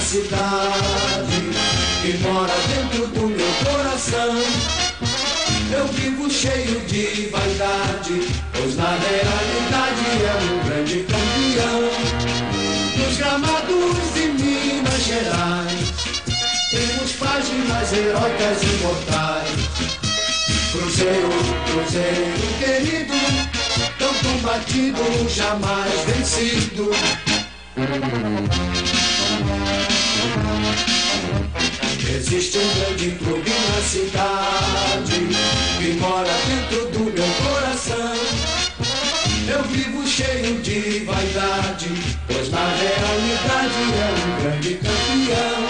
cidade que mora dentro do meu coração. Eu vivo cheio de vaidade, pois na realidade é um grande campeão. Nos gramados de Minas Gerais temos páginas heróicas e imortais. Cruzeiro, Cruzeiro querido, tão combatido, jamais vencido. Existe um grande clube na cidade que mora dentro do meu coração. Eu vivo cheio de vaidade, pois na realidade é um grande campeão.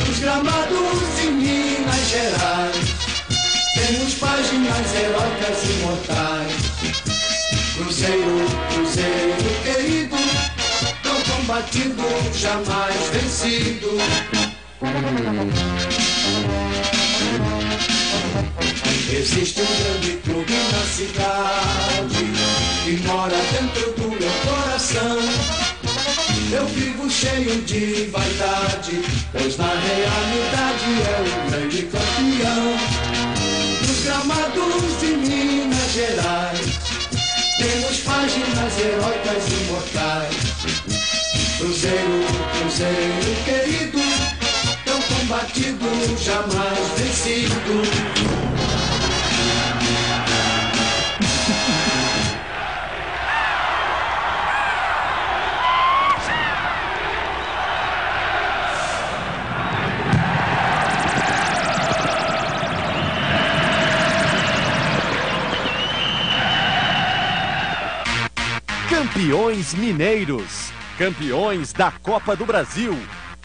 Nos gramados de Minas Gerais temos páginas heróicas e imortais. Cruzeiro, Cruzeiro querido, tão combatido, jamais vencido. Existe um grande clube na cidade que mora dentro do meu coração. Eu vivo cheio de vaidade, pois na realidade é um grande campeão. Nos gramados de Minas Gerais temos páginas heróicas e imortais. Cruzeiro, Cruzeiro querido, tão combatido, jamais vencido. Campeões mineiros, campeões da Copa do Brasil,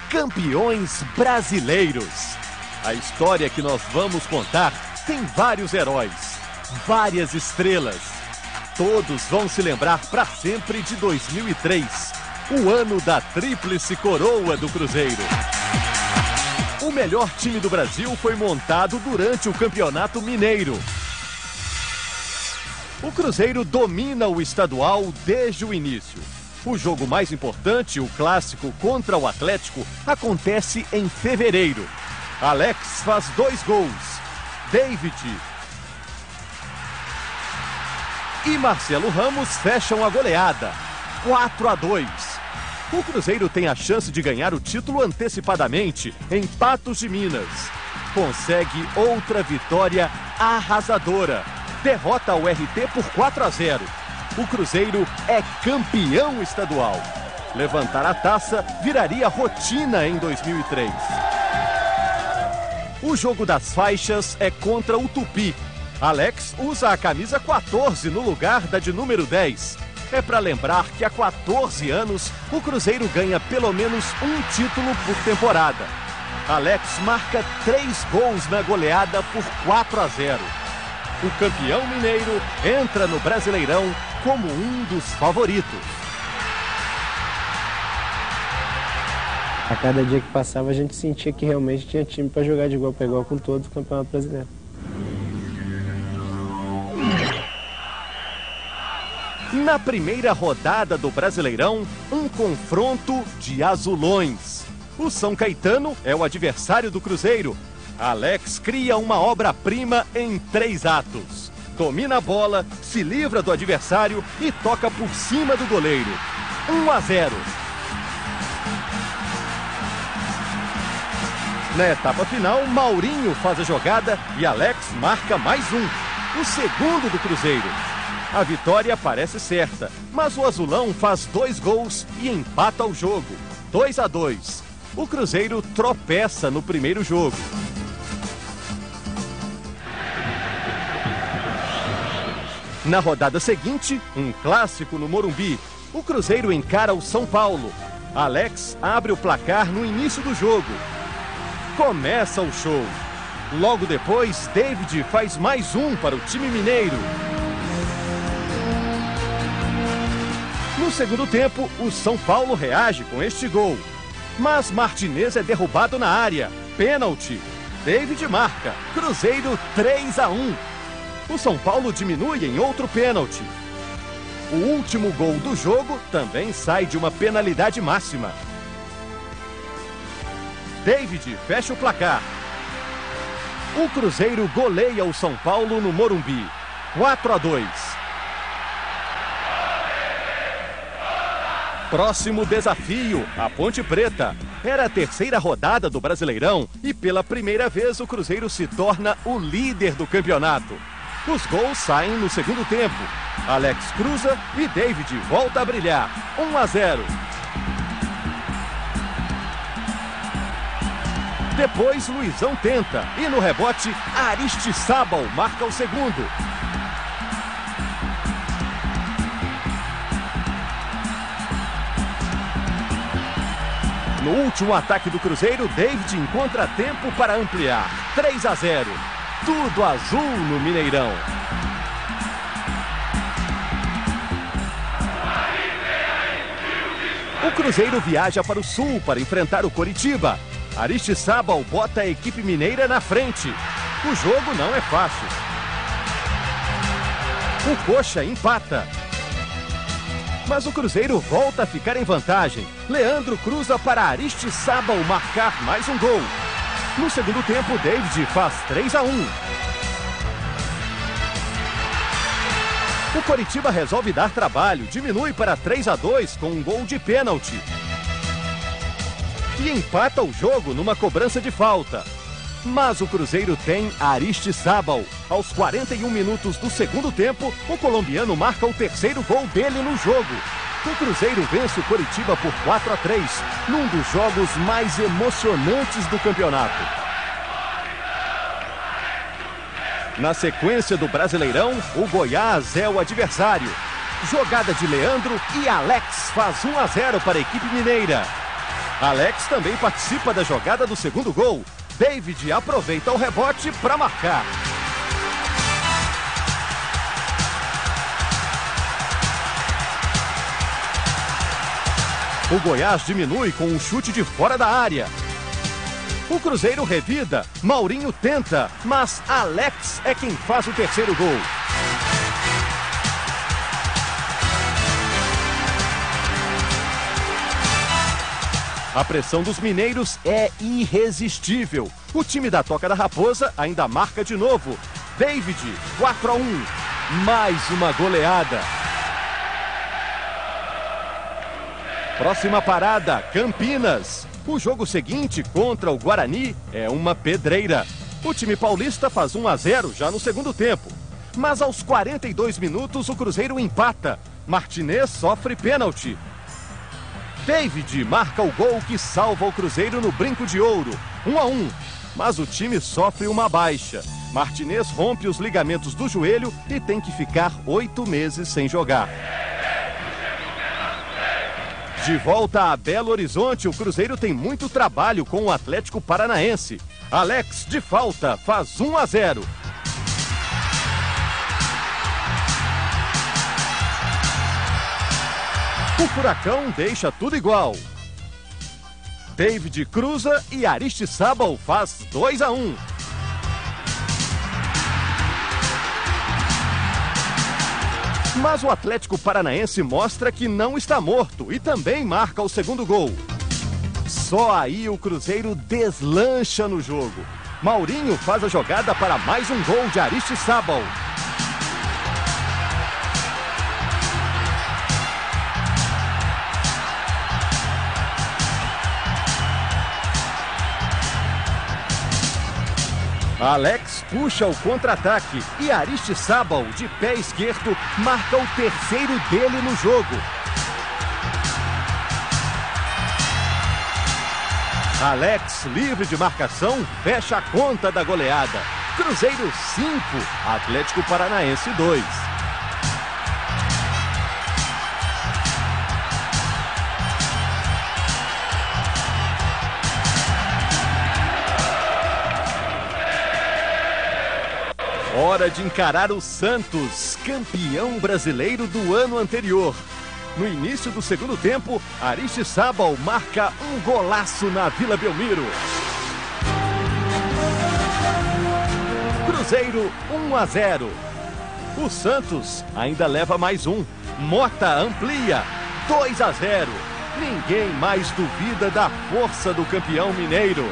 campeões brasileiros. A história que nós vamos contar tem vários heróis, várias estrelas. Todos vão se lembrar para sempre de 2003, o ano da tríplice coroa do Cruzeiro. O melhor time do Brasil foi montado durante o Campeonato Mineiro. O Cruzeiro domina o estadual desde o início. O jogo mais importante, o clássico contra o Atlético, acontece em fevereiro. Alex faz 2 gols. David e Marcelo Ramos fecham a goleada, 4-2. O Cruzeiro tem a chance de ganhar o título antecipadamente em Patos de Minas. Consegue outra vitória arrasadora. Derrota o RT por 4-0. O Cruzeiro é campeão estadual. Levantar a taça viraria rotina em 2003. O jogo das faixas é contra o Tupi. Alex usa a camisa 14 no lugar da de número 10. É para lembrar que há 14 anos o Cruzeiro ganha pelo menos um título por temporada. Alex marca 3 gols na goleada por 4-0. O campeão mineiro entra no Brasileirão como um dos favoritos. A cada dia que passava a gente sentia que realmente tinha time para jogar de igual para igual com todos o Campeonato Brasileiro. Na primeira rodada do Brasileirão, um confronto de azulões. O São Caetano é o adversário do Cruzeiro. Alex cria uma obra-prima em 3 atos. Domina a bola, se livra do adversário e toca por cima do goleiro. 1-0. Na etapa final, Maurinho faz a jogada e Alex marca mais um, o segundo do Cruzeiro. A vitória parece certa, mas o azulão faz 2 gols e empata o jogo, 2-2. O Cruzeiro tropeça no primeiro jogo. Na rodada seguinte, um clássico no Morumbi, o Cruzeiro encara o São Paulo. Alex abre o placar no início do jogo. Começa o show. Logo depois, David faz mais um para o time mineiro. No segundo tempo, o São Paulo reage com este gol. Mas Martinez é derrubado na área. Pênalti. David marca. Cruzeiro 3-1. O São Paulo diminui em outro pênalti. O último gol do jogo também sai de uma penalidade máxima. David fecha o placar. O Cruzeiro goleia o São Paulo no Morumbi, 4-2. Próximo desafio, a Ponte Preta. Era a terceira rodada do Brasileirão e pela primeira vez o Cruzeiro se torna o líder do campeonato. Os gols saem no segundo tempo. Alex cruza e David volta a brilhar, 1-0. Depois Luizão tenta e no rebote Aristizábal marca o segundo. No último ataque do Cruzeiro, David encontra tempo para ampliar, 3-0. Tudo azul no Mineirão. O Cruzeiro viaja para o sul para enfrentar o Coritiba. Aristizábal bota a equipe mineira na frente. O jogo não é fácil. O Coxa empata. Mas o Cruzeiro volta a ficar em vantagem. Leandro cruza para Aristizábal marcar mais um gol. No segundo tempo, David faz 3-1. O Coritiba resolve dar trabalho, diminui para 3-2 com um gol de pênalti. E empata o jogo numa cobrança de falta. Mas o Cruzeiro tem Aristizábal. Aos 41 minutos do segundo tempo, o colombiano marca o terceiro gol dele no jogo. O Cruzeiro vence o Coritiba por 4-3, num dos jogos mais emocionantes do campeonato. Na sequência do Brasileirão, o Goiás é o adversário. Jogada de Leandro e Alex faz 1-0 para a equipe mineira. Alex também participa da jogada do segundo gol. David aproveita o rebote para marcar. O Goiás diminui com um chute de fora da área. O Cruzeiro revida, Maurinho tenta, mas Alex é quem faz o terceiro gol. A pressão dos mineiros é irresistível. O time da Toca da Raposa ainda marca de novo. David, 4-1. Mais uma goleada. Próxima parada, Campinas. O jogo seguinte contra o Guarani é uma pedreira. O time paulista faz 1-0 já no segundo tempo. Mas aos 42 minutos o Cruzeiro empata. Martinez sofre pênalti. David marca o gol que salva o Cruzeiro no brinco de ouro, 1-1. Mas o time sofre uma baixa. Martinez rompe os ligamentos do joelho e tem que ficar 8 meses sem jogar. De volta a Belo Horizonte, o Cruzeiro tem muito trabalho com o Atlético Paranaense. Alex, de falta, faz 1-0. O Furacão deixa tudo igual. David cruza e Aristizábal faz 2-1. Mas o Atlético Paranaense mostra que não está morto e também marca o segundo gol. Só aí o Cruzeiro deslancha no jogo. Maurinho faz a jogada para mais um gol de Aristizábal. Alex puxa o contra-ataque e Aristizábal, de pé esquerdo, marca o terceiro dele no jogo. Alex, livre de marcação, fecha a conta da goleada. Cruzeiro 5, Atlético Paranaense 2. Hora de encarar o Santos, campeão brasileiro do ano anterior. No início do segundo tempo, Aristizábal marca um golaço na Vila Belmiro. Cruzeiro 1-0. O Santos ainda leva mais um. Mota amplia, 2-0. Ninguém mais duvida da força do campeão mineiro.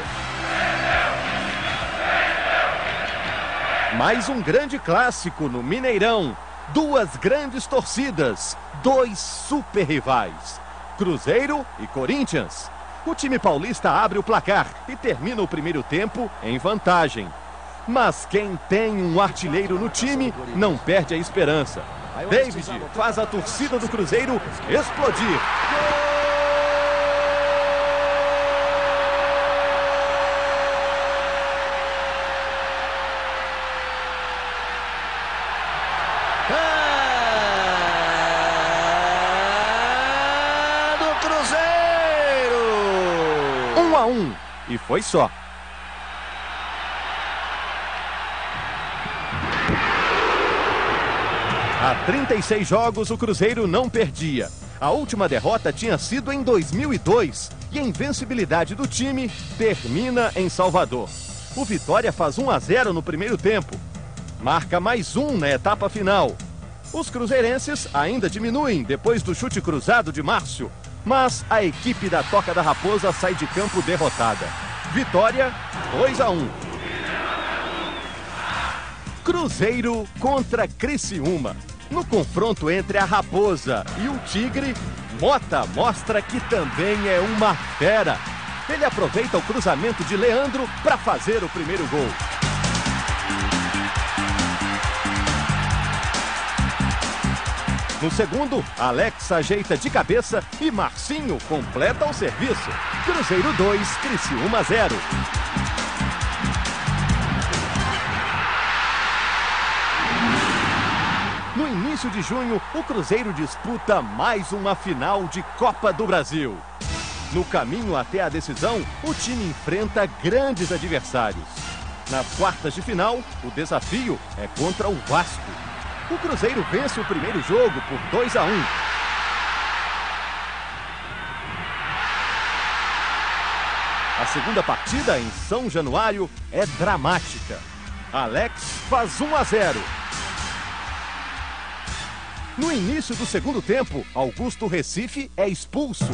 Mais um grande clássico no Mineirão. Duas grandes torcidas, dois super rivais, Cruzeiro e Corinthians. O time paulista abre o placar e termina o primeiro tempo em vantagem. Mas quem tem um artilheiro no time não perde a esperança. David faz a torcida do Cruzeiro explodir. Do Cruzeiro! 1-1 e foi só. Há 36 jogos o Cruzeiro não perdia. A última derrota tinha sido em 2002 e a invencibilidade do time termina em Salvador. O Vitória faz 1-0 no primeiro tempo. Marca mais um na etapa final. Os cruzeirenses ainda diminuem depois do chute cruzado de Márcio, mas a equipe da Toca da Raposa sai de campo derrotada. Vitória 2-1. Cruzeiro contra Criciúma. No confronto entre a Raposa e o Tigre, Mota mostra que também é uma fera. Ele aproveita o cruzamento de Leandro para fazer o primeiro gol. No segundo, Alex ajeita de cabeça e Marcinho completa o serviço. Cruzeiro 2, Criciúma 0. No início de junho, o Cruzeiro disputa mais uma final de Copa do Brasil. No caminho até a decisão, o time enfrenta grandes adversários. Nas quartas de final, o desafio é contra o Vasco. O Cruzeiro vence o primeiro jogo por 2-1. A segunda partida em São Januário é dramática. Alex faz 1-0. No início do segundo tempo, Augusto Recife é expulso.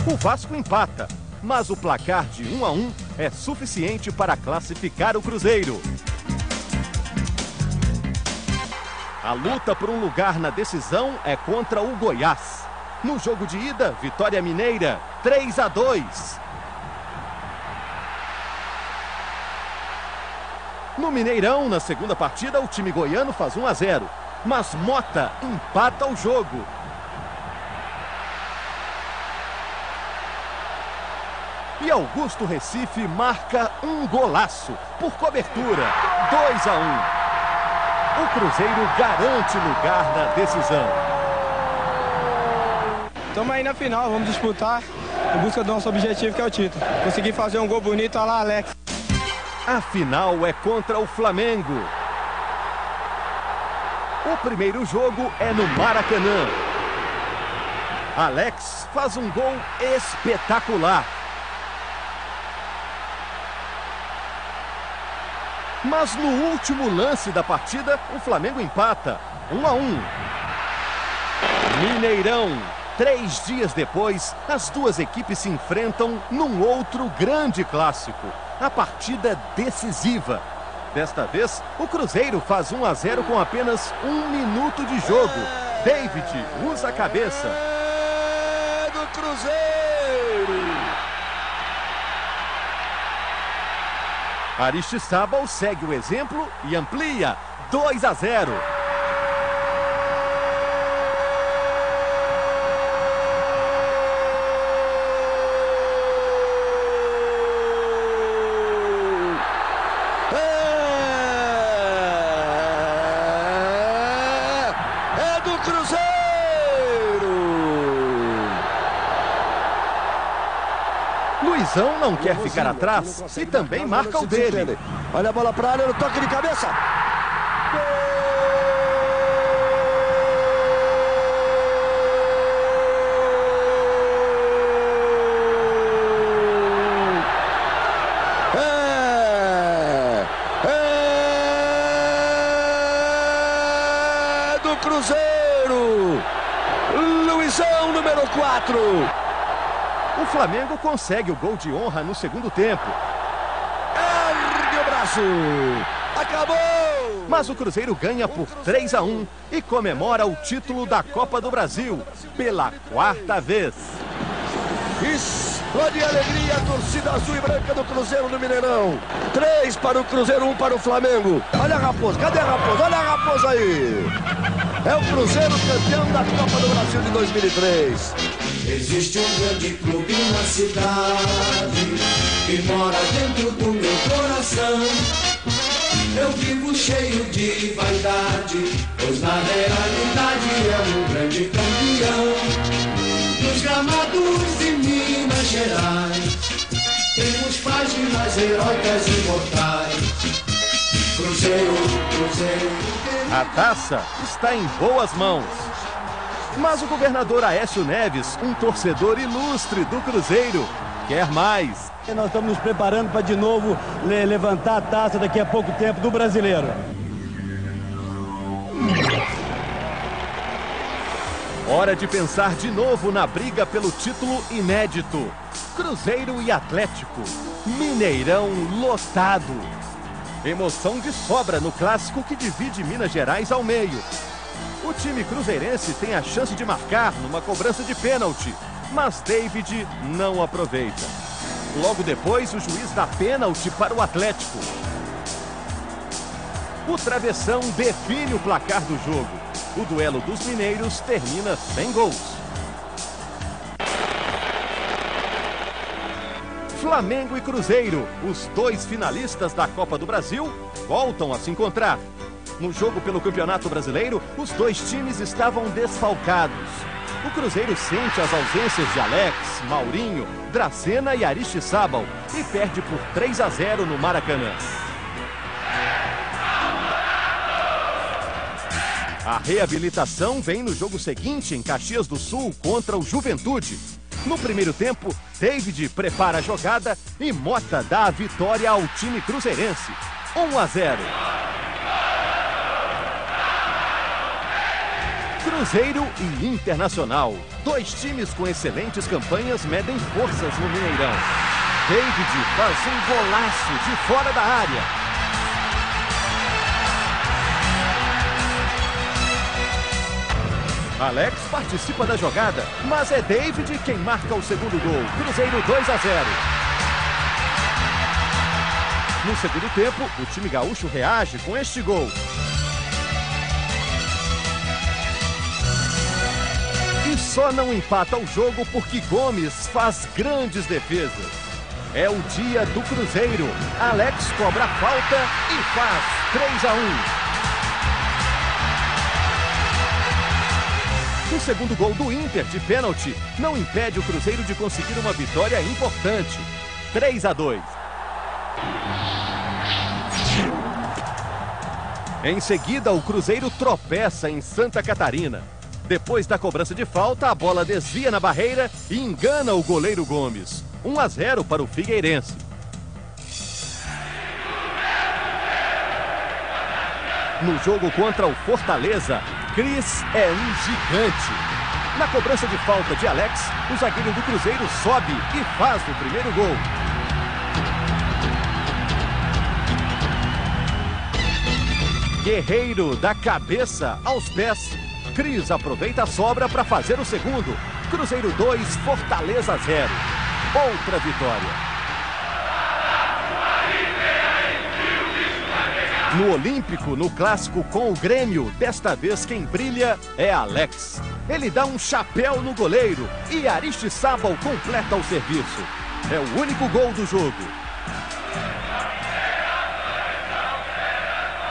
O Vasco empata, mas o placar de 1-1 é suficiente para classificar o Cruzeiro. A luta por um lugar na decisão é contra o Goiás. No jogo de ida, vitória mineira, 3-2. No Mineirão, na segunda partida, o time goiano faz 1-0. Mas Mota empata o jogo. E Augusto Recife marca um golaço por cobertura, 2-1. O Cruzeiro garante lugar na decisão. Estamos aí na final, vamos disputar em busca do nosso objetivo, que é o título. Conseguir fazer um gol bonito, olha lá, Alex. A final é contra o Flamengo. O primeiro jogo é no Maracanã. Alex faz um gol espetacular. Mas no último lance da partida, o Flamengo empata, 1-1. Mineirão. 3 dias depois, as duas equipes se enfrentam num outro grande clássico. A partida decisiva. Desta vez, o Cruzeiro faz 1-0 com apenas 1 minuto de jogo. David usa a cabeça. É do Cruzeiro! Aristizábal segue o exemplo e amplia, 2-0. Luizão não quer ficar atrás e também marca o dele. Olha a bola para a área, no toque de cabeça. É do Cruzeiro. Luizão número 4. O Flamengo consegue o gol de honra no segundo tempo. Ergue o braço. Acabou! Mas o Cruzeiro ganha por 3-1 e comemora o título da Copa do Brasil pela 4ª vez. Explode alegria a torcida azul e branca do Cruzeiro no Mineirão. 3 para o Cruzeiro, 1 para o Flamengo. Olha a Raposa, cadê a Raposa? Olha a Raposa aí. É o Cruzeiro campeão da Copa do Brasil de 2003. Existe um grande clube na cidade que mora dentro do meu coração. Eu vivo cheio de vaidade, pois na realidade é um grande campeão. Nos gramados de Minas Gerais temos páginas heróicas e imortais. Cruzeiro, Cruzeiro. A taça está em boas mãos. Mas o governador Aécio Neves, um torcedor ilustre do Cruzeiro, quer mais. Nós estamos nos preparando para de novo levantar a taça daqui a pouco tempo do Brasileiro. Hora de pensar de novo na briga pelo título inédito. Cruzeiro e Atlético. Mineirão lotado. Emoção de sobra no clássico que divide Minas Gerais ao meio. O time cruzeirense tem a chance de marcar numa cobrança de pênalti, mas David não aproveita. Logo depois, o juiz dá pênalti para o Atlético. O travessão define o placar do jogo. O duelo dos mineiros termina sem gols. Flamengo e Cruzeiro, os dois finalistas da Copa do Brasil, voltam a se encontrar. No jogo pelo Campeonato Brasileiro, os dois times estavam desfalcados. O Cruzeiro sente as ausências de Alex, Maurinho, Dracena e Aristizábal e perde por 3-0 no Maracanã. A reabilitação vem no jogo seguinte em Caxias do Sul contra o Juventude. No primeiro tempo, David prepara a jogada e Mota dá a vitória ao time cruzeirense. 1-0. Cruzeiro e Internacional. Dois times com excelentes campanhas medem forças no Mineirão. David faz um golaço de fora da área. Alex participa da jogada, mas é David quem marca o segundo gol. Cruzeiro 2-0. No segundo tempo, o time gaúcho reage com este gol. E só não empata o jogo porque Gomes faz grandes defesas. É o dia do Cruzeiro. Alex cobra a falta e faz 3-1. O segundo gol do Inter de pênalti não impede o Cruzeiro de conseguir uma vitória importante. 3-2. Em seguida, o Cruzeiro tropeça em Santa Catarina. Depois da cobrança de falta, a bola desvia na barreira e engana o goleiro Gomes. 1-0 para o Figueirense. No jogo contra o Fortaleza, Cris é um gigante. Na cobrança de falta de Alex, o zagueiro do Cruzeiro sobe e faz o primeiro gol. Guerreiro da cabeça aos pés. Cris aproveita a sobra para fazer o segundo. Cruzeiro 2, Fortaleza 0. Outra vitória. No Olímpico, no clássico com o Grêmio, desta vez quem brilha é Alex. Ele dá um chapéu no goleiro e Aristizábal completa o serviço. É o único gol do jogo.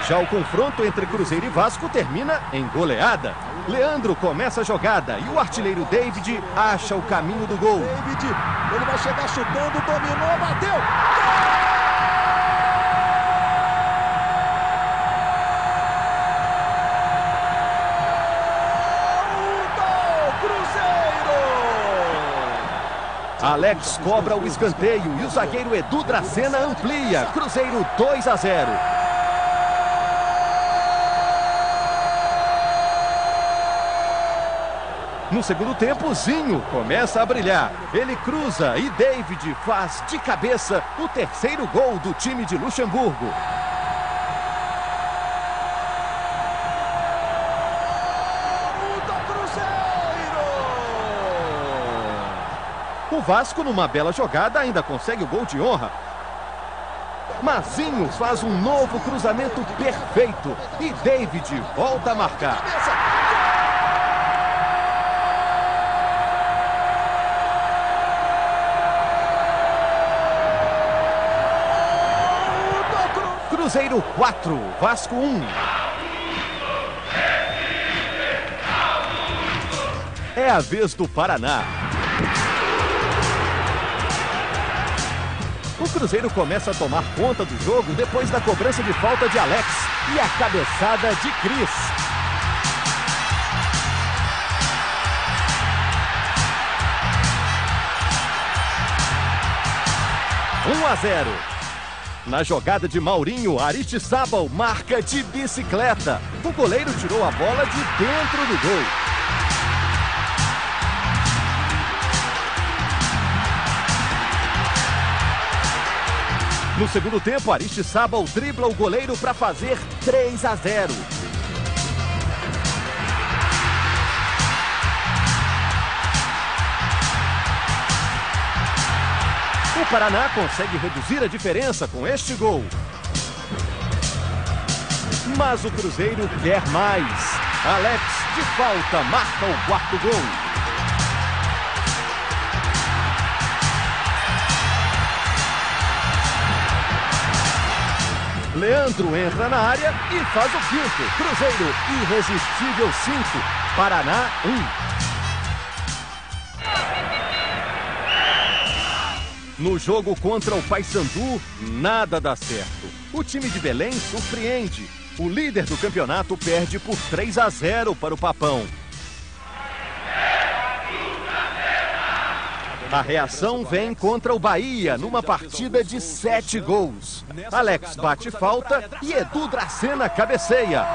Já o confronto entre Cruzeiro e Vasco termina em goleada. Leandro começa a jogada e o artilheiro David acha o caminho do gol. David, ele vai chegar chutando, dominou, bateu! Alex cobra o escanteio e o zagueiro Edu Dracena amplia. Cruzeiro 2-0. No segundo tempo, Zinho começa a brilhar. Ele cruza e David faz de cabeça o terceiro gol do time de Luxemburgo. O Vasco, numa bela jogada, ainda consegue o gol de honra. Mazinho faz um novo cruzamento perfeito e David volta a marcar. Cruzeiro 4, Vasco 1. É a vez do Paraná. O Cruzeiro começa a tomar conta do jogo depois da cobrança de falta de Alex e a cabeçada de Cris. Um a 0. Na jogada de Maurinho, Aristizábal marca de bicicleta. O goleiro tirou a bola de dentro do gol. No segundo tempo, Aristizábal dribla o goleiro para fazer 3 a 0. O Paraná consegue reduzir a diferença com este gol. Mas o Cruzeiro quer mais. Alex, de falta, marca o quarto gol. Leandro entra na área e faz o quinto. Cruzeiro irresistível 5, Paraná 1. No jogo contra o Paysandu, nada dá certo. O time de Belém surpreende. O líder do campeonato perde por 3 a 0 para o Papão. A reação vem contra o Bahia, numa partida de 7 gols. Alex bate falta e Edu Dracena cabeceia.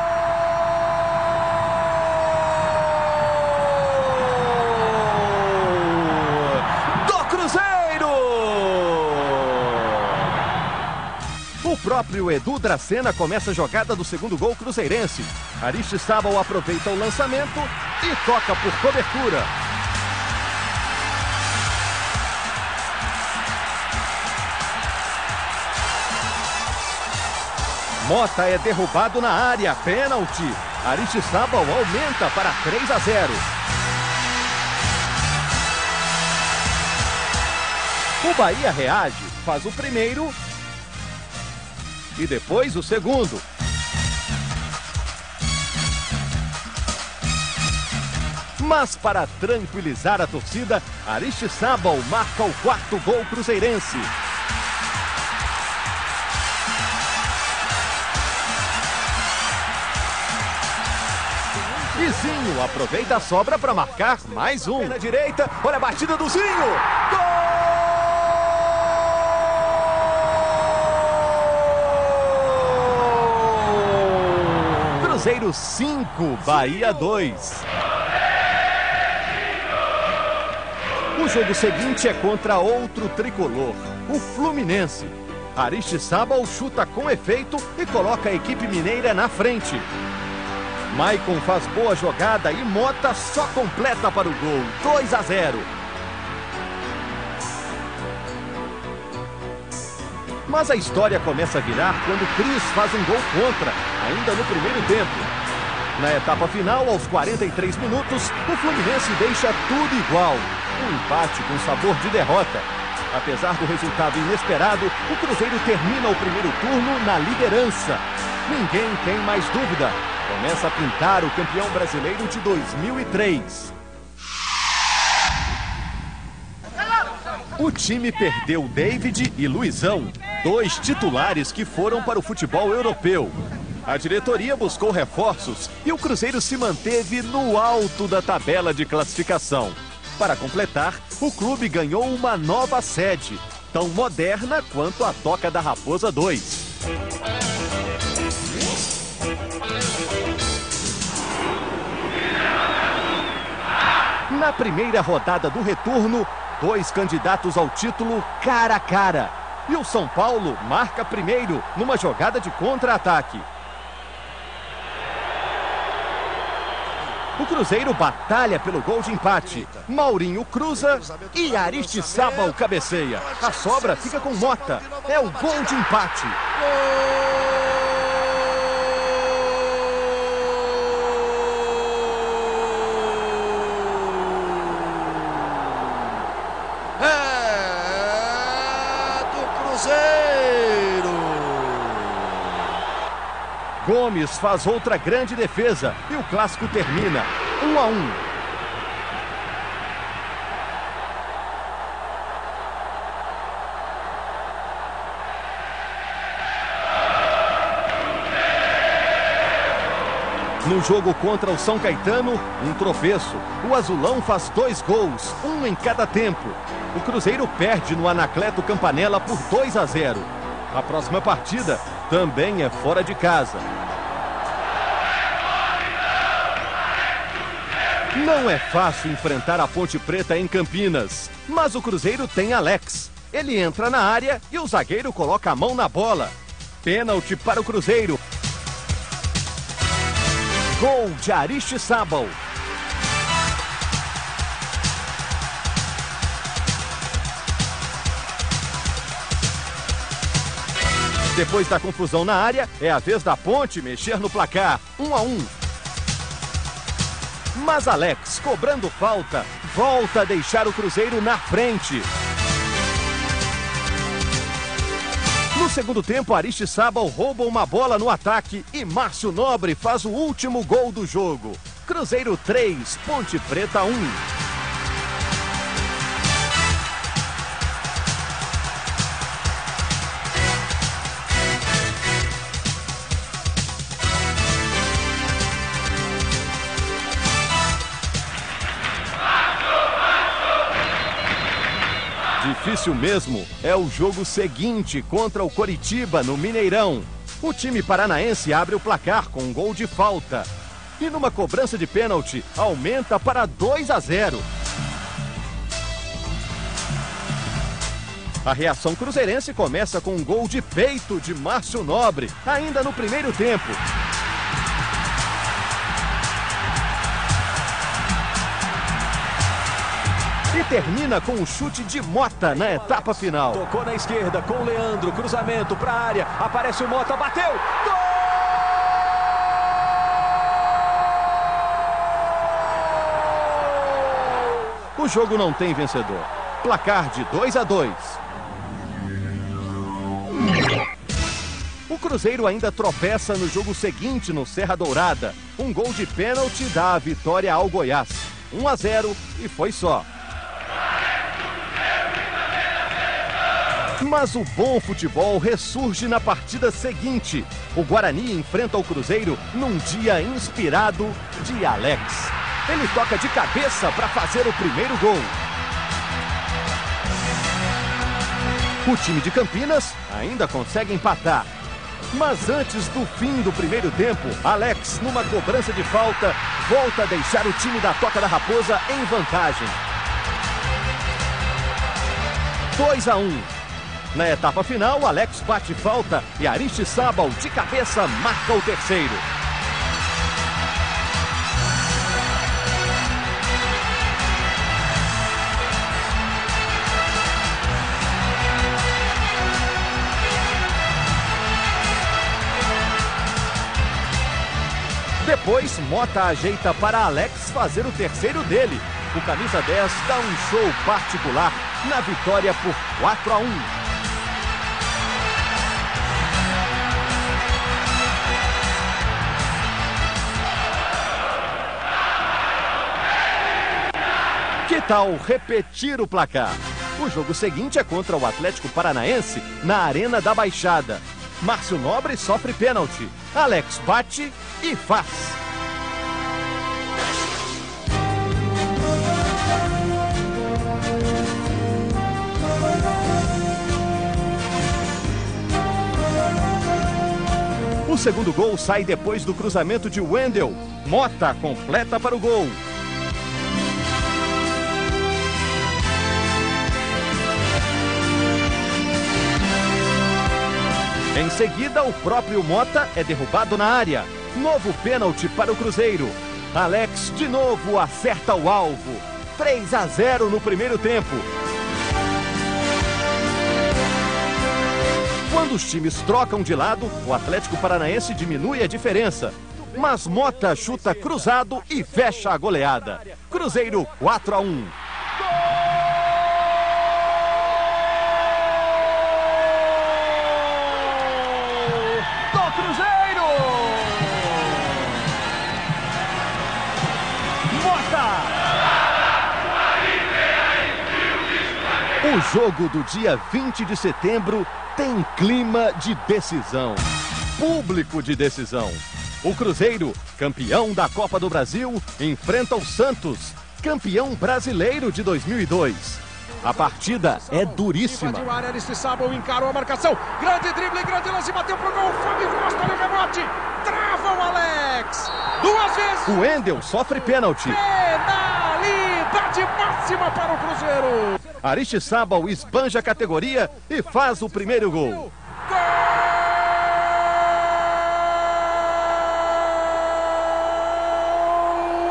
Do Cruzeiro! O próprio Edu Dracena começa a jogada do segundo gol cruzeirense. Aristizábal aproveita o lançamento e toca por cobertura. Mota é derrubado na área, pênalti. Aristizábal aumenta para 3 a 0. O Bahia reage, faz o primeiro e depois o segundo. Mas para tranquilizar a torcida, Aristizábal marca o quarto gol cruzeirense. Zinho aproveita a sobra para marcar mais um. Na direita, olha a batida do Zinho. Gol! Cruzeiro 5, Bahia 2. O jogo seguinte é contra outro tricolor, o Fluminense. Aristizábal chuta com efeito e coloca a equipe mineira na frente. Maicon faz boa jogada e Mota só completa para o gol, 2 a 0. Mas a história começa a virar quando Cris faz um gol contra, ainda no primeiro tempo. Na etapa final, aos 43 minutos, o Fluminense deixa tudo igual. Um empate com sabor de derrota. Apesar do resultado inesperado, o Cruzeiro termina o primeiro turno na liderança. Ninguém tem mais dúvida. Começa a pintar o campeão brasileiro de 2003. O time perdeu David e Luizão, 2 titulares que foram para o futebol europeu. A diretoria buscou reforços e o Cruzeiro se manteve no alto da tabela de classificação. Para completar, o clube ganhou uma nova sede, tão moderna quanto a Toca da Raposa 2. Na primeira rodada do retorno, 2 candidatos ao título cara a cara. E o São Paulo marca primeiro numa jogada de contra-ataque. O Cruzeiro batalha pelo gol de empate. Maurinho cruza e Aristizábal cabeceia. A sobra fica com Mota. É o gol de empate. Gomes faz outra grande defesa e o clássico termina 1-1. No jogo contra o São Caetano, um tropeço. O azulão faz 2 gols, 1 em cada tempo. O Cruzeiro perde no Anacleto Campanella por 2-0. A próxima partida também é fora de casa. Não é fácil enfrentar a Ponte Preta em Campinas, mas o Cruzeiro tem Alex. Ele entra na área e o zagueiro coloca a mão na bola. Pênalti para o Cruzeiro. Gol de Aristizábal. Depois da confusão na área, é a vez da Ponte mexer no placar, 1-1. Mas Alex, cobrando falta, volta a deixar o Cruzeiro na frente. No segundo tempo, Aristizábal rouba uma bola no ataque e Márcio Nobre faz o último gol do jogo. Cruzeiro 3, Ponte Preta 1. Difícil mesmo é o jogo seguinte contra o Coritiba no Mineirão. O time paranaense abre o placar com um gol de falta. E numa cobrança de pênalti, aumenta para 2-0. A reação cruzeirense começa com um gol de peito de Márcio Nobre, ainda no primeiro tempo. E termina com um chute de Mota na etapa final. Tocou na esquerda com o Leandro, cruzamento para a área, aparece o Mota, bateu! Gol! O jogo não tem vencedor. Placar de 2-2. O Cruzeiro ainda tropeça no jogo seguinte no Serra Dourada. Um gol de pênalti dá a vitória ao Goiás. 1-0 e foi só. Mas o bom futebol ressurge na partida seguinte. O Guarani enfrenta o Cruzeiro num dia inspirado de Alex. Ele toca de cabeça para fazer o primeiro gol. O time de Campinas ainda consegue empatar. Mas antes do fim do primeiro tempo, Alex, numa cobrança de falta, volta a deixar o time da Toca da Raposa em vantagem. 2-1. Na etapa final, Alex bate falta e Aristizábal de cabeça marca o terceiro. Depois, Mota ajeita para Alex fazer o terceiro dele. O camisa 10 dá um show particular na vitória por 4-1. Que tal repetir o placar? O jogo seguinte é contra o Atlético Paranaense na Arena da Baixada. Márcio Nobre sofre pênalti. Alex bate e faz. O segundo gol sai depois do cruzamento de Wendel. Mota completa para o gol. Em seguida, o próprio Mota é derrubado na área. Novo pênalti para o Cruzeiro. Alex de novo acerta o alvo. 3-0 no primeiro tempo. Quando os times trocam de lado, o Atlético Paranaense diminui a diferença. Mas Mota chuta cruzado e fecha a goleada. Cruzeiro 4-1. O jogo do dia 20 de setembro tem clima de decisão, público de decisão. O Cruzeiro, campeão da Copa do Brasil, enfrenta o Santos, campeão brasileiro de 2002. A partida é duríssima. Aristizábal encarou a marcação, grande drible, grande lance, bateu pro gol, Fábio Costa no rebote, trava o Alex, 2 vezes. O Wendel sofre pênalti. Penalidade máxima para o Cruzeiro. Aristizábal esbanja a categoria e faz o primeiro gol.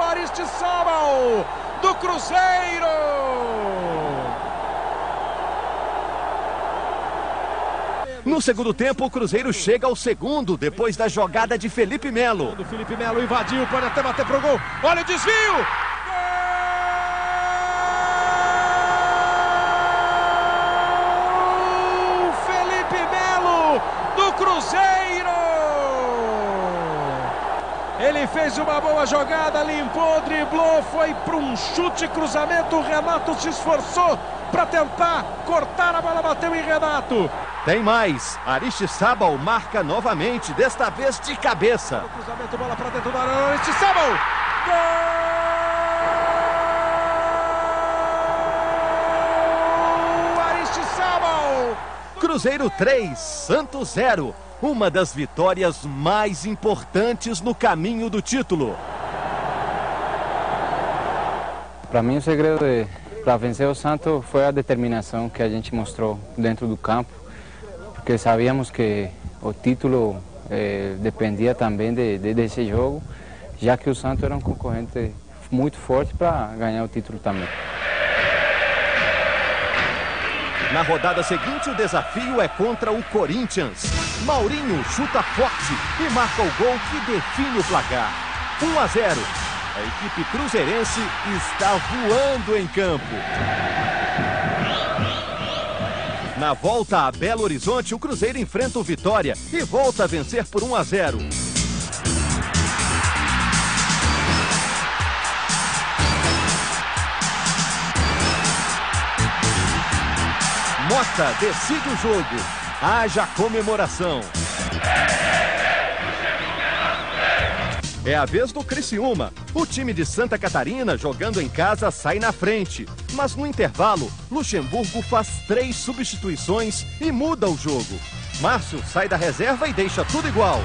Aristizábal do Cruzeiro. No segundo tempo, o Cruzeiro chega ao segundo, depois da jogada de Felipe Melo. O Felipe Melo invadiu, pode até bater pro gol. Olha o desvio. Cruzeiro! Ele fez uma boa jogada, limpou, driblou, foi para um chute, cruzamento, o Renato se esforçou para tentar cortar, a bola bateu em Renato. Tem mais, Aristizábal marca novamente, desta vez de cabeça. O cruzamento, bola para dentro da área, Aristizábal! Gol! Aristizábal! Cruzeiro 3, Santos 0. Uma das vitórias mais importantes no caminho do título. Para mim, o segredo para vencer o Santos foi a determinação que a gente mostrou dentro do campo, porque sabíamos que o título dependia também desse jogo, já que o Santos era um concorrente muito forte para ganhar o título também. Na rodada seguinte, o desafio é contra o Corinthians. Maurinho chuta forte e marca o gol que define o placar. 1-0. A equipe cruzeirense está voando em campo. Na volta a Belo Horizonte, o Cruzeiro enfrenta o Vitória e volta a vencer por 1-0. Mota decide o jogo. Haja comemoração. É a vez do Criciúma. O time de Santa Catarina, jogando em casa, sai na frente. Mas no intervalo, Luxemburgo faz 3 substituições e muda o jogo. Márcio sai da reserva e deixa tudo igual.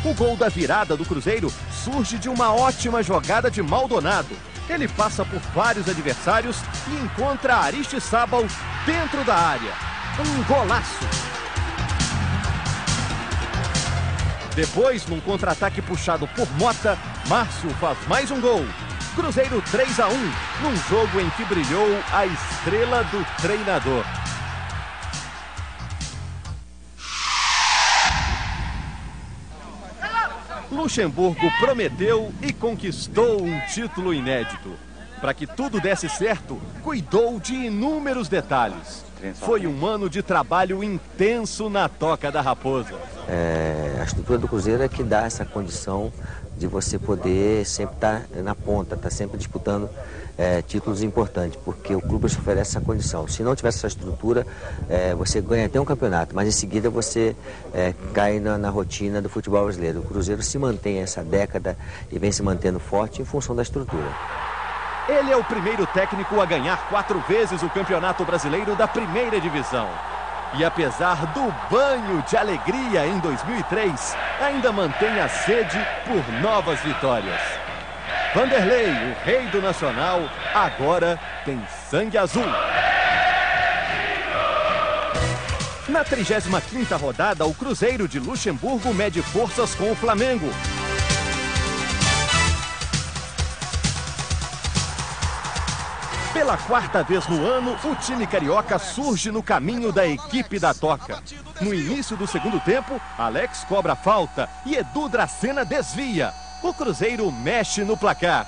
O gol da virada do Cruzeiro surge de uma ótima jogada de Maldonado. Ele passa por vários adversários e encontra Aristizábal dentro da área. Um golaço. Depois, num contra-ataque puxado por Mota, Márcio faz mais um gol. Cruzeiro 3-1, num jogo em que brilhou a estrela do treinador. Luxemburgo prometeu e conquistou um título inédito. Para que tudo desse certo, cuidou de inúmeros detalhes. Foi um ano de trabalho intenso na Toca da Raposa. A estrutura do Cruzeiro é que dá essa condição de você poder sempre estar na ponta, estar sempre disputando títulos importantes, porque o clube oferece essa condição. Se não tivesse essa estrutura, você ganha até um campeonato, mas em seguida você cai na rotina do futebol brasileiro. O Cruzeiro se mantém essa década e vem se mantendo forte em função da estrutura. Ele é o primeiro técnico a ganhar 4 vezes o Campeonato Brasileiro da Primeira Divisão. E apesar do banho de alegria em 2003, ainda mantém a sede por novas vitórias. Vanderlei, o rei do Nacional, agora tem sangue azul. Na 35ª rodada, o Cruzeiro de Luxemburgo mede forças com o Flamengo. Pela 4ª vez no ano, o time carioca surge no caminho da equipe da Toca. No início do segundo tempo, Alex cobra falta e Edu Dracena desvia. O Cruzeiro mexe no placar.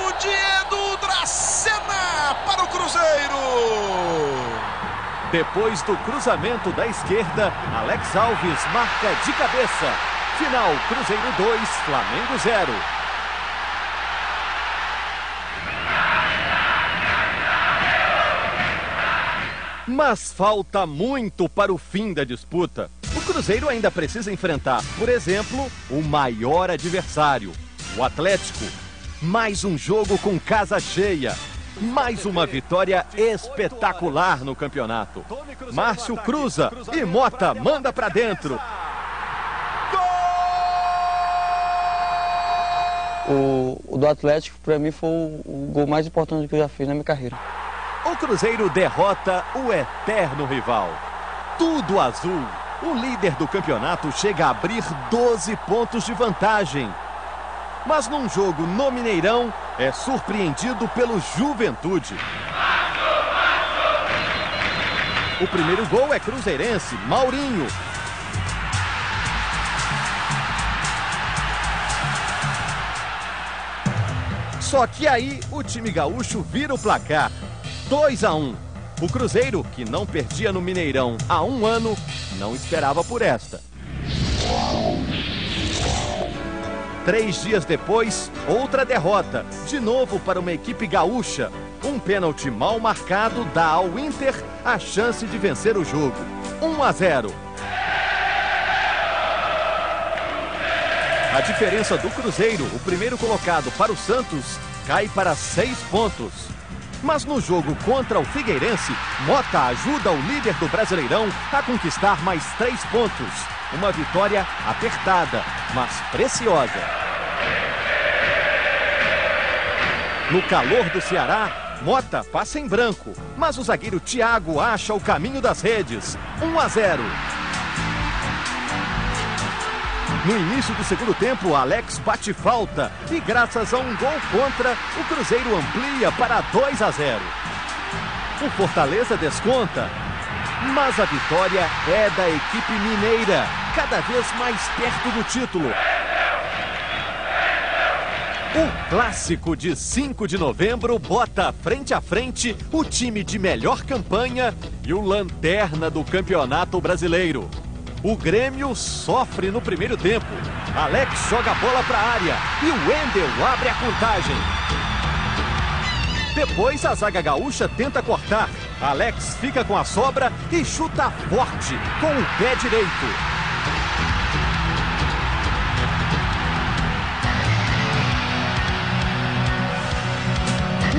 O de Edu Dracena para o Cruzeiro. Depois do cruzamento da esquerda, Alex Alves marca de cabeça. Final, Cruzeiro 2, Flamengo 0. Mas falta muito para o fim da disputa. O Cruzeiro ainda precisa enfrentar, por exemplo, o maior adversário, o Atlético. Mais um jogo com casa cheia. Mais uma vitória espetacular no campeonato. Márcio cruza e Mota manda pra dentro. O do Atlético, para mim, foi o gol mais importante que eu já fiz na minha carreira. O Cruzeiro derrota o eterno rival. Tudo azul. O líder do campeonato chega a abrir 12 pontos de vantagem. Mas num jogo no Mineirão, é surpreendido pelo Juventude. O primeiro gol é cruzeirense, Maurinho. Só que aí o time gaúcho vira o placar, 2-1. O Cruzeiro, que não perdia no Mineirão há um ano, não esperava por esta. 3 dias depois, outra derrota, de novo para uma equipe gaúcha. Um pênalti mal marcado dá ao Inter a chance de vencer o jogo. 1-0. A diferença do Cruzeiro, o primeiro colocado para o Santos, cai para 6 pontos. Mas no jogo contra o Figueirense, Mota ajuda o líder do Brasileirão a conquistar mais 3 pontos. Uma vitória apertada, mas preciosa. No calor do Ceará, Mota passa em branco, mas o zagueiro Thiago acha o caminho das redes. 1-0. No início do segundo tempo, Alex bate falta e graças a um gol contra, o Cruzeiro amplia para 2-0. O Fortaleza desconta, mas a vitória é da equipe mineira, cada vez mais perto do título. O clássico de 5 de novembro bota frente a frente o time de melhor campanha e o lanterna do Campeonato Brasileiro. O Grêmio sofre no primeiro tempo. Alex joga a bola para a área e o Wendel abre a contagem. Depois a zaga gaúcha tenta cortar. Alex fica com a sobra e chuta forte com o pé direito.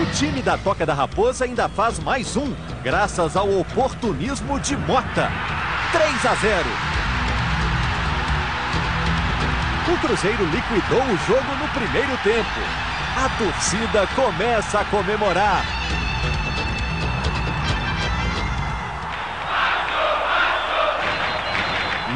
O time da Toca da Raposa ainda faz mais um, graças ao oportunismo de Mota. 3-0. O Cruzeiro liquidou o jogo no primeiro tempo. A torcida começa a comemorar.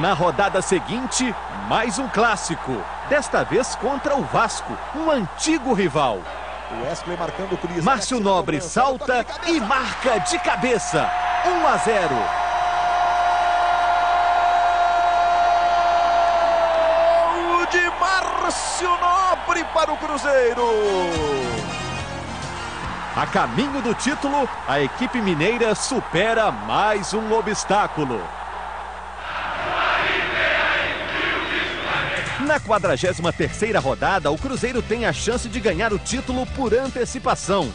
Na rodada seguinte, mais um clássico. Desta vez contra o Vasco, um antigo rival. O Wesley marcando o Cris. Márcio Nobre salta e marca de cabeça. 1-0. Márcio Nobre para o Cruzeiro. A caminho do título, a equipe mineira supera mais um obstáculo. Na 43ª rodada, o Cruzeiro tem a chance de ganhar o título por antecipação.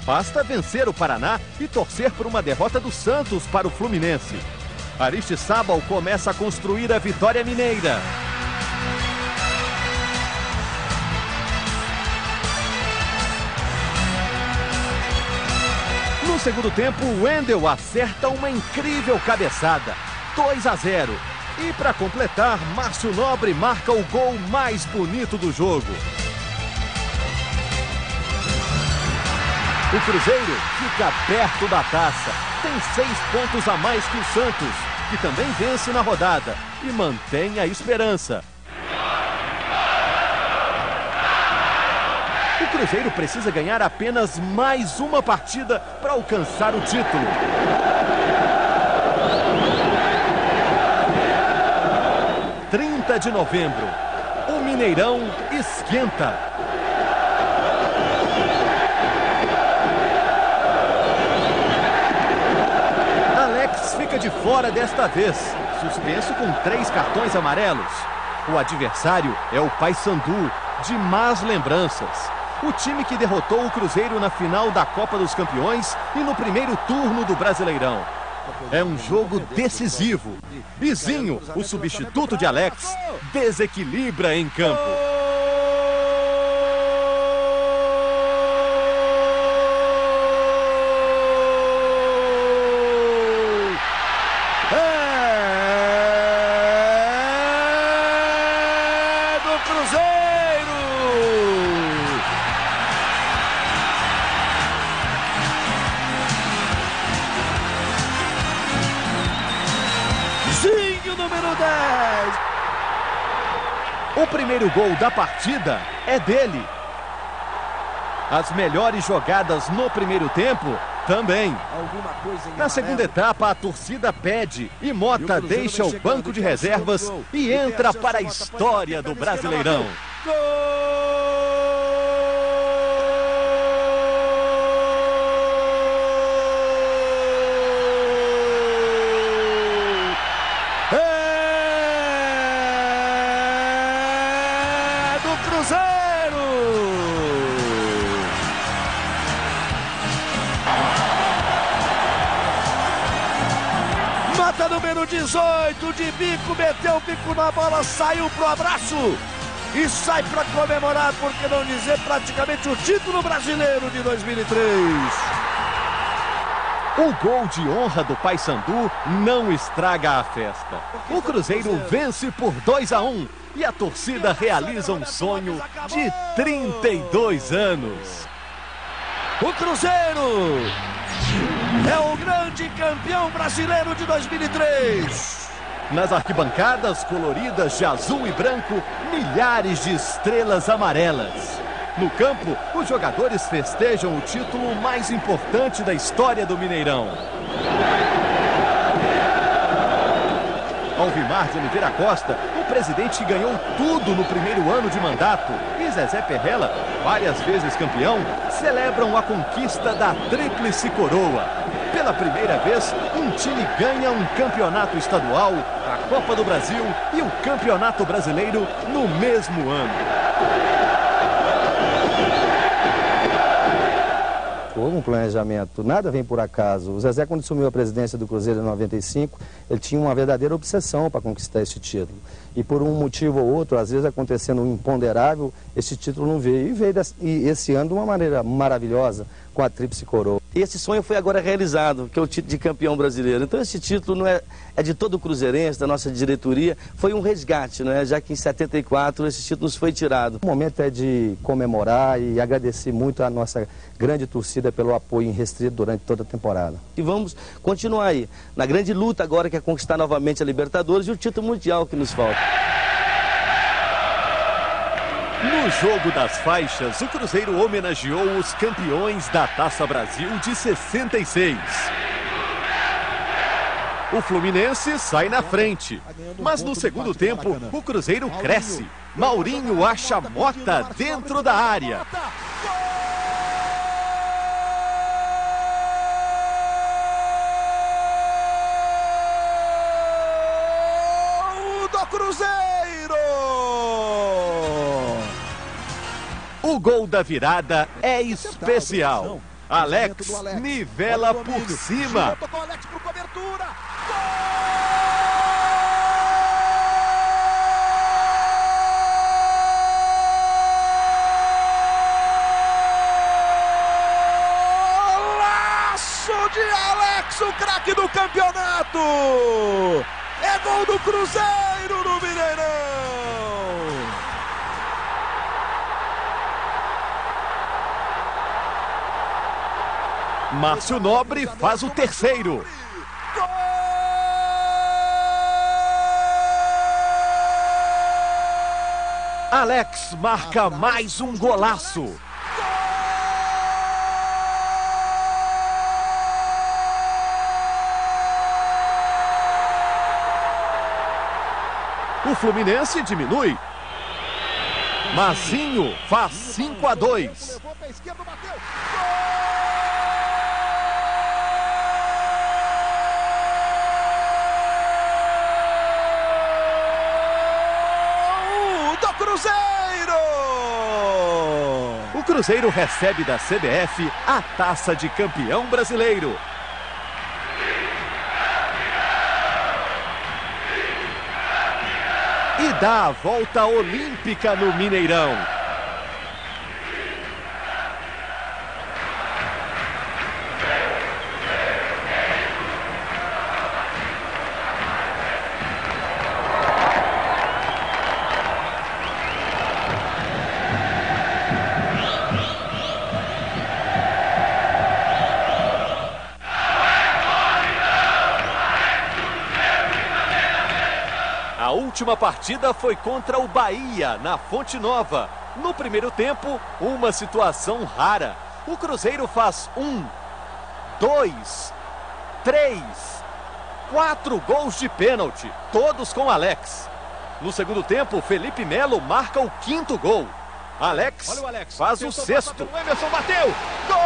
Basta vencer o Paraná e torcer por uma derrota do Santos para o Fluminense. Aristizábal começa a construir a vitória mineira. No segundo tempo, o Wendel acerta uma incrível cabeçada. 2-0. E para completar, Márcio Nobre marca o gol mais bonito do jogo. O Cruzeiro fica perto da taça. Tem 6 pontos a mais que o Santos, que também vence na rodada e mantém a esperança. O Cruzeiro precisa ganhar apenas mais uma partida para alcançar o título. – 30 de novembro, o Mineirão esquenta. Alex fica de fora desta vez, suspenso com 3 cartões amarelos. O adversário é o Paysandu, de más lembranças. O time que derrotou o Cruzeiro na final da Copa dos Campeões e no primeiro turno do Brasileirão. É um jogo decisivo. Bizinho, o substituto de Alex, desequilibra em campo. É do Cruzeiro! Zinho, número 10. O primeiro gol da partida é dele. As melhores jogadas no primeiro tempo também. Na segunda etapa, a torcida pede e Mota deixa o banco de reservas e entra para a história do Brasileirão. Mota número 18, de bico, meteu o bico na bola, saiu pro abraço e sai para comemorar, por que não dizer, praticamente o título brasileiro de 2003. O gol de honra do Paysandu não estraga a festa. O Cruzeiro vence por 2-1 e a torcida realiza um sonho de 32 anos. O Cruzeiro é o grande campeão brasileiro de 2003. Nas arquibancadas coloridas de azul e branco, milhares de estrelas amarelas. No campo, os jogadores festejam o título mais importante da história do Mineirão. Alvimar de Oliveira Costa, o presidente que ganhou tudo no primeiro ano de mandato, e Zezé Perrella, várias vezes campeão, celebram a conquista da Tríplice Coroa. Pela primeira vez, um time ganha um campeonato estadual, a Copa do Brasil e o Campeonato Brasileiro no mesmo ano. Houve um planejamento, nada vem por acaso. O Zezé, quando assumiu a presidência do Cruzeiro em 95, ele tinha uma verdadeira obsessão para conquistar esse título. E por um motivo ou outro, às vezes acontecendo um imponderável, esse título não veio. E veio esse ano de uma maneira maravilhosa, com a Tríplice Coroa. E esse sonho foi agora realizado, que é o título de campeão brasileiro. Então esse título não é de todo o cruzeirense, da nossa diretoria, foi um resgate, não é? Já que em 74 esse título nos foi tirado. O momento é de comemorar e agradecer muito a nossa grande torcida pelo apoio irrestrito durante toda a temporada. E vamos continuar aí, na grande luta agora que é conquistar novamente a Libertadores e o título mundial que nos falta. No jogo das faixas, o Cruzeiro homenageou os campeões da Taça Brasil de 66. O Fluminense sai na frente, mas no segundo tempo o Cruzeiro cresce. Maurinho acha Mota dentro da área. Do Cruzeiro! O gol da virada é especial. Alex nivela por cima. Golaço de Alex, o craque do campeonato! É gol do Cruzeiro no Mineirão! Márcio Nobre faz o terceiro. Alex marca mais um golaço. O Fluminense diminui. Mazinho faz 5-2. Do Cruzeiro! O Cruzeiro recebe da CBF a taça de campeão brasileiro. E dá a volta olímpica no Mineirão. A última partida foi contra o Bahia, na Fonte Nova. No primeiro tempo, uma situação rara. O Cruzeiro faz 1, 2, 3, 4 gols de pênalti, todos com Alex. No segundo tempo, Felipe Melo marca o 5º gol. Alex faz o 6º. O Emerson bateu! Gol!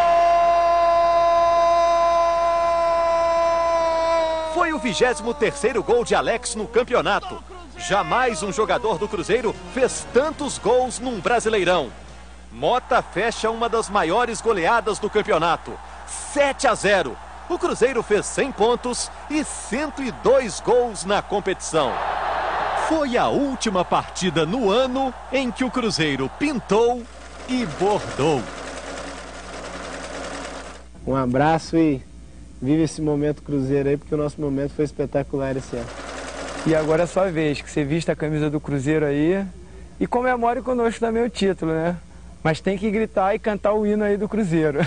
Foi o 23º gol de Alex no campeonato. Jamais um jogador do Cruzeiro fez tantos gols num Brasileirão. Mota fecha uma das maiores goleadas do campeonato, 7-0. O Cruzeiro fez 100 pontos e 102 gols na competição. Foi a última partida no ano em que o Cruzeiro pintou e bordou. Um abraço e vive esse momento Cruzeiro aí, porque o nosso momento foi espetacular esse ano. E agora é sua vez, que você vista a camisa do Cruzeiro aí e comemore conosco também o título, né? Mas tem que gritar e cantar o hino aí do Cruzeiro.